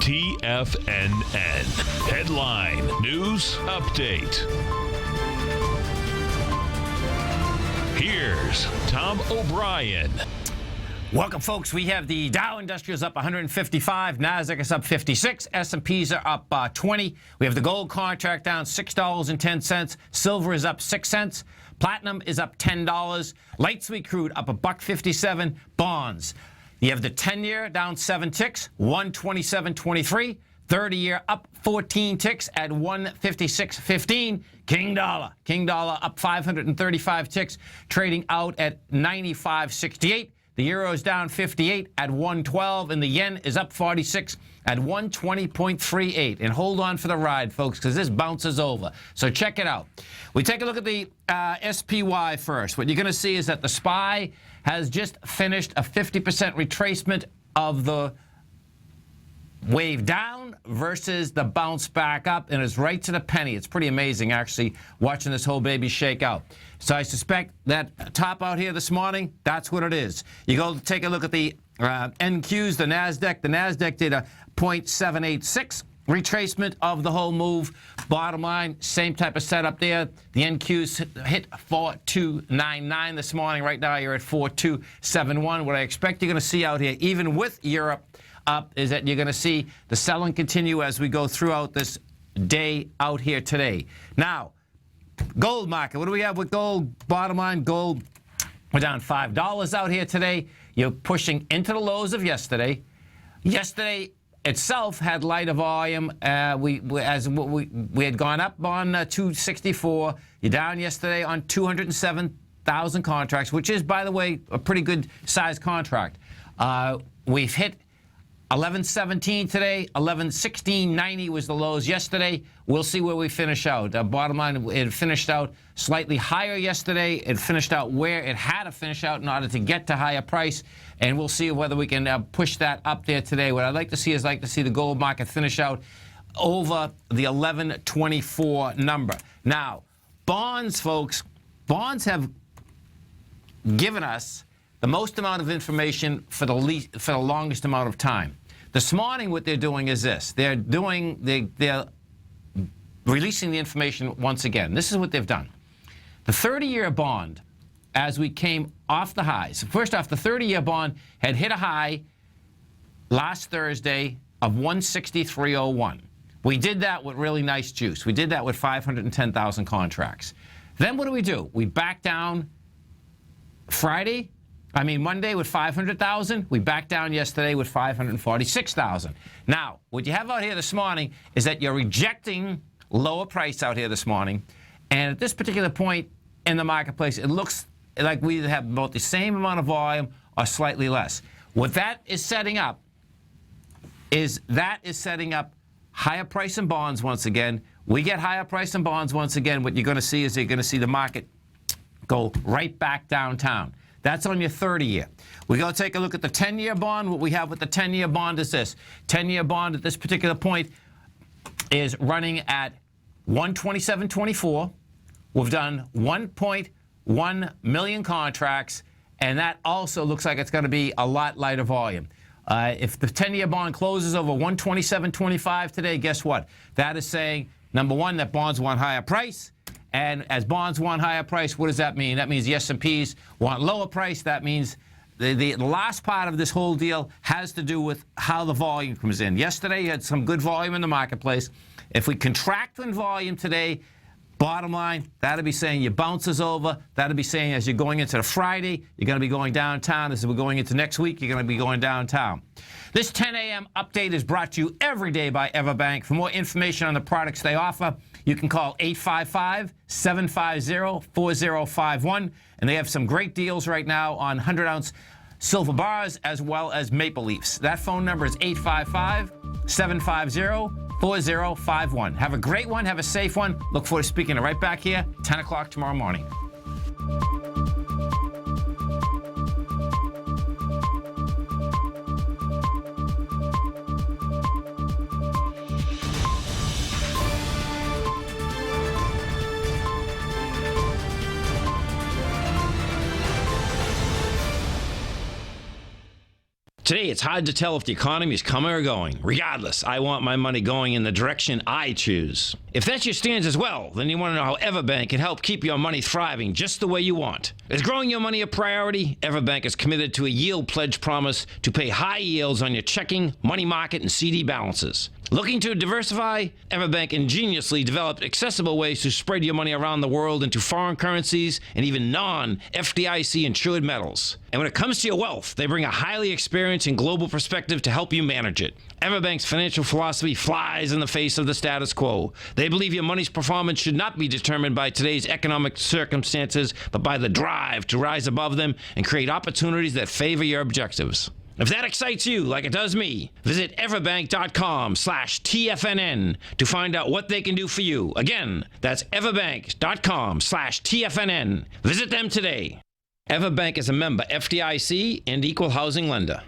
TFNN. Headline News Update. Here's Tom O'Brien. Welcome, folks. We have the Dow Industrials up 155, Nasdaq is up 56, S&Ps are up 20. We have the gold contract down $6.10, silver is up 6 cents, platinum is up $10, light sweet crude up $1.57, bonds. You have the 10-year down 7 ticks, 127.23. 30-year up 14 ticks at 156.15. King dollar up 535 ticks, trading out at 95.68. The euro is down 58 at 112, and the yen is up 46 at 120.38. And hold on for the ride, folks, because this bounces over. So check it out. We take a look at the SPY first. What you're going to see is that the SPY has just finished a 50% retracement of the wave down versus the bounce back up, and it's right to the penny. It's pretty amazing, actually, watching this whole baby shake out. So I suspect that top out here this morning, that's what it is. You go take a look at the NQs, the NASDAQ. The NASDAQ did a 0.786 retracement of the whole move. Bottom line, same type of setup there. The NQs hit 4299 this morning. Right now, you're at 4271. What I expect you're going to see out here, even with Europe up, is that you're going to see the selling continue as we go throughout this day out here today. Now, gold market. What do we have with gold? Bottom line, gold, we're down $5 out here today. You're pushing into the lows of yesterday. Yesterday itself had lighter volume. We had gone up on 264. You're down yesterday on 207,000 contracts, which is, by the way, a pretty good size contract. We've hit 1117 today, 1116.90 was the lows yesterday. We'll see where we finish out. Bottom line, it finished out slightly higher yesterday. It finished out where it had to finish out in order to get to higher price, and we'll see whether we can push that up there today. What I'd like to see is the gold market finish out over the 1124 number. Now, bonds, folks, bonds have given us the most amount of information for the longest amount of time. This morning, what they're doing is this. They're releasing the information once again. This is what they've done. The 30-year bond, as we came off the highs. First off, the 30-year bond had hit a high last Thursday of 163.01. We did that with really nice juice. We did that with 510,000 contracts. Then what do? We back down Monday with 500,000. We backed down yesterday with 546,000. Now, what you have out here this morning is that you're rejecting lower price out here this morning. And at this particular point in the marketplace, it looks like we either have about the same amount of volume or slightly less. What that is setting up is higher price in bonds once again. We get higher price in bonds once again. What you're going to see is you're going to see the market go right back downtown. That's on your 30-year. We go take a look at the 10-year bond. What we have with the 10-year bond is this. 10-year bond at this particular point is running at 127.24. We've done 1.1 million contracts, and that also looks like it's going to be a lot lighter volume. If the 10-year bond closes over 127.25 today, guess what? That is saying, number one, that bonds want higher price. And as bonds want higher price, what does that mean? That means the S&Ps want lower price. That means the last part of this whole deal has to do with how the volume comes in. Yesterday, you had some good volume in the marketplace. If we contract in volume today, bottom line, that'll be saying your bounces over. That'll be saying as you're going into the Friday, you're going to be going downtown. As we're going into next week, you're going to be going downtown. This 10 a.m. update is brought to you every day by Everbank. For more information on the products they offer, you can call 855-750-4051. And they have some great deals right now on 100-ounce silver bars as well as Maple Leafs. That phone number is 855-750-4051. Have a great one. Have a safe one. Look forward to speaking to you right back here, 10 o'clock tomorrow morning. Today, it's hard to tell if the economy is coming or going. Regardless, I want my money going in the direction I choose. If that's your stance as well, then you want to know how Everbank can help keep your money thriving just the way you want. Is growing your money a priority? Everbank is committed to a yield pledge promise to pay high yields on your checking, money market, and CD balances. Looking to diversify? Everbank ingeniously developed accessible ways to spread your money around the world into foreign currencies and even non-FDIC insured metals. And when it comes to your wealth, they bring a highly experienced and global perspective to help you manage it. Everbank's financial philosophy flies in the face of the status quo. They believe your money's performance should not be determined by today's economic circumstances, but by the drive to rise above them and create opportunities that favor your objectives. If that excites you like it does me, visit everbank.com/TFNN to find out what they can do for you. Again, that's everbank.com/TFNN. Visit them today. Everbank is a member FDIC and equal housing lender.